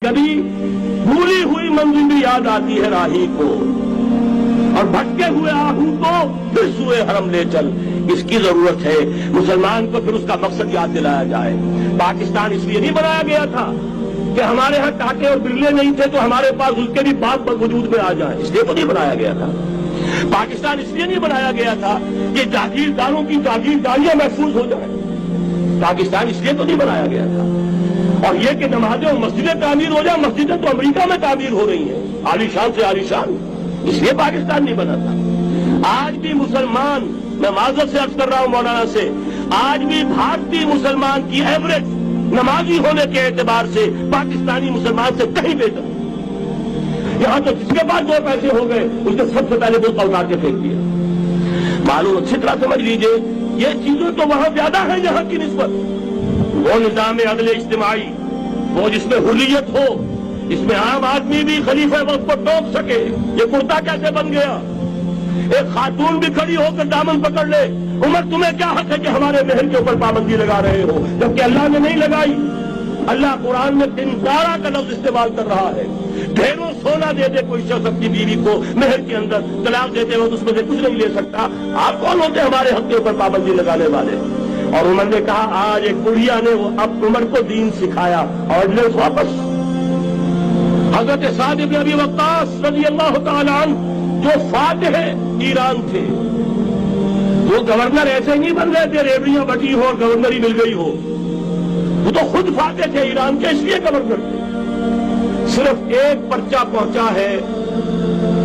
کبھی بھولی ہوئی منزل بھی یاد آتی ہے راہی کو، اور بھٹکے ہوئے آہو کو پھر سوئے حرم لے چل۔ اس کی ضرورت ہے مسلمان کو پھر اس کا مقصد یاد دلایا جائے۔ پاکستان اس لیے نہیں بنایا گیا تھا کہ ہمارے ہاں ٹاٹے اور بلے نہیں تھے تو ہمارے پاس اس کے بھی باپ وجود میں آ جائیں، اس لیے تو نہیں بنایا گیا تھا۔ پاکستان اس لیے نہیں بنایا گیا تھا کہ جاگیرداروں کی جاگیرداریاں محفوظ ہو جائیں، پاکستان اس لیے تو نہیں بنایا گیا تھا۔ اور یہ کہ نمازیں اور مسجدیں تعمیر ہو جائیں، مسجدیں تو امریکہ میں تعمیر ہو رہی ہیں عالی شان سے عالی شان، اس لیے پاکستان نہیں بنا تھا۔ آج بھی مسلمان، میں معذرت سے عرض کر رہا ہوں مولانا سے، آج بھی بھارتی مسلمان کی ایوریج نمازی ہونے کے اعتبار سے پاکستانی مسلمان سے کہیں بہتر۔ یہاں تو جس کے پاس 2 پیسے ہو گئے اس نے سب سے پہلے بل اتار کے پھینک دیا۔ معلوم اچھی طرح سمجھ لیجئے، یہ چیزیں تو وہاں زیادہ ہیں یہاں کی نسبت۔ وہ نظام عدل اجتماعی، وہ جس میں حریت ہو، جس میں عام آدمی بھی خلیفہ وقت کو ٹوک سکے۔ یہ کرتا کیسے بن گیا؟ ایک خاتون بھی کھڑی ہو کر دامن پکڑ لے، عمر تمہیں کیا حق ہے کہ ہمارے محل کے اوپر پابندی لگا رہے ہو، جبکہ اللہ نے نہیں لگائی۔ اللہ قرآن میں تنکارہ کا لفظ استعمال کر رہا ہے۔ ڈھیروں سونا دے دے کوئی شخص اپنی بیوی کو محل کے اندر، طلاق دیتے وقت اس میں سے کچھ نہیں لے سکتا۔ آپ کون ہوتے ہمارے حق کے اوپر پابندی لگانے والے؟ اور عمر نے کہا آج ایک بڑھیا نے وہ اب عمر کو دین سکھایا اور لے واپس۔ حضرت سعد بن ابی وقاص رضی اللہ تعالیٰ عنہ جو فاتح ایران تھے، وہ گورنر ایسے نہیں بن گئے تھے ریوڑیاں بٹی ہو اور گورنری مل گئی ہو، وہ تو خود فاتح تھے ایران کے، اس لیے گورنر تھے۔ صرف ایک پرچہ پہنچا ہے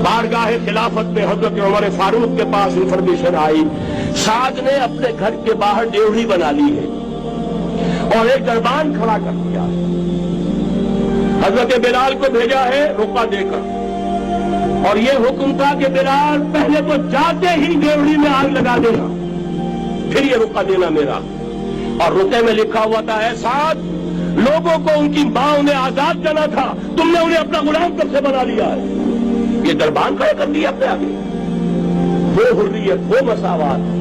بارگاہ خلافت میں، حضرت عمر فاروق کے پاس انفارمیشن آئی، سعد نے اپنے گھر کے باہر ڈیوڑی بنا لی ہے اور ایک دربان کھڑا کر دیا ہے۔ حضرت بلال کو بھیجا ہے رقعہ دے کر، اور یہ حکم تھا کہ بلال پہلے تو جاتے ہی ڈیوڑی میں آگ لگا دینا، پھر یہ رقعہ دینا میرا۔ اور رقعے میں لکھا ہوا تھا اے سعد، لوگوں کو ان کی ماں نے آزاد کرنا تھا، تم نے انہیں اپنا غلام کب سے بنا لیا ہے؟ یہ دربان کھڑا کر دیا اپنے آگے۔ وہ حریت، وہ مساوات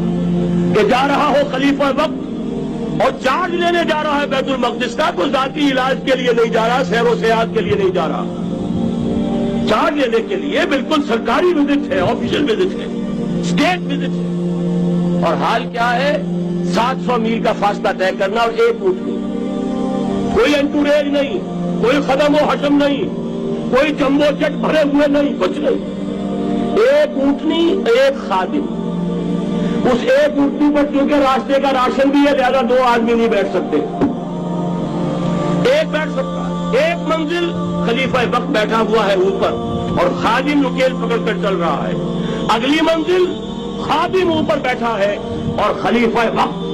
کہ جا رہا ہو خلیفہ وقت اور چارج لینے جا رہا ہے بیت المقدس کا، کوئی ذاتی علاج کے لیے نہیں جا رہا، سیر و سیاحت کے لیے نہیں جا رہا، چارج لینے کے لیے بالکل سرکاری وزٹ ہے، آفیشل وزٹ ہے، اسٹیٹ وزٹ ہے۔ اور حال کیا ہے؟ 700 میل کا فاصلہ طے کرنا اور ایک اونٹ نہیں، کوئی انٹوریج نہیں، کوئی خدم و حشم نہیں، کوئی جمبو جٹ بھرے ہوئے نہیں، کچھ نہیں، ایک اونٹنی ایک خادم۔ اس ایک اونٹنی پر کیونکہ راستے کا راشن بھی ہے لہذا 2 آدمی نہیں بیٹھ سکتے، ایک بیٹھ سکتا ہے۔ ایک منزل خلیفہ وقت بیٹھا ہوا ہے اوپر اور خادم نکیل پکڑ کر چل رہا ہے، اگلی منزل خادم اوپر بیٹھا ہے اور خلیفہ وقت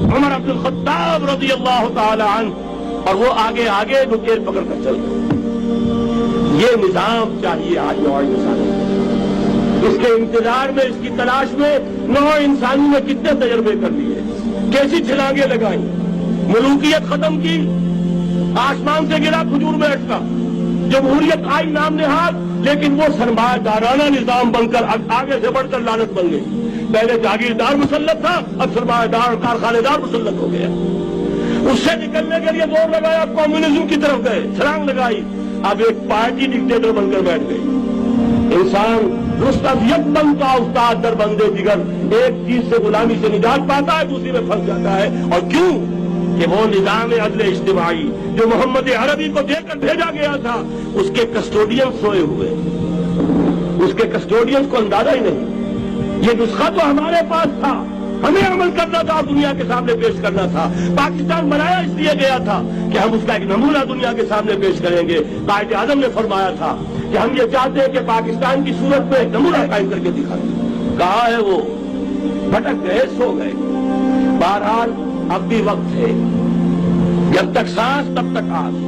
عمر بن الخطاب رضی اللہ تعالی عنہ، اور وہ آگے آگے نکیل پکڑ کر چل رہا ہے۔ یہ نظام چاہیے آج نوع انسانی کو۔ اس کے انتظار میں، اس کی تلاش میں نوع انسانی نے کتنے تجربے کر لیے، کیسی چھلانگیں لگائیں، ملوکیت ختم کی، آسمان سے گرا کھجور میں اٹکا، جمہوریت آئی نام نہاد، لیکن وہ سرمایہ دارانہ نظام بن کر آگے سے بڑھ کر لعنت بن گئی۔ پہلے جاگیردار مسلط تھا، اب سرمایہ دار اور کارخانے دار مسلط ہو گیا۔ اس سے نکلنے کے لیے زور لگایا، کمیونزم کی طرف گئے، چھلانگ لگائی، اب ایک پارٹی ڈکٹیٹر بن کر بیٹھ گئی۔ انسان رستم یک بنتا استاد در بندے جگر، ایک چیز سے غلامی سے نجات پاتا ہے، دوسری میں پھنس جاتا ہے۔ اور کیوں؟ کہ وہ نظام عدل اجتماعی جو محمد عربی کو دے کر بھیجا گیا تھا، اس کے کسٹوڈین سوئے ہوئے، اس کے کسٹوڈین کو اندازہ ہی نہیں۔ یہ نسخہ تو ہمارے پاس تھا، ہمیں عمل کرنا تھا، دنیا کے سامنے پیش کرنا تھا۔ پاکستان بنایا اس لیے گیا تھا کہ ہم اس کا ایک نمونہ دنیا کے سامنے پیش کریں گے۔ قائد اعظم نے فرمایا تھا کہ ہم یہ چاہتے ہیں کہ پاکستان کی صورت میں ایک نمونہ قائم کر کے دکھائیں۔ کہاں ہے وہ؟ بھٹک گئے، سو گئے۔ بہرحال اب بھی وقت ہے، جب تک سانس تب تک آس۔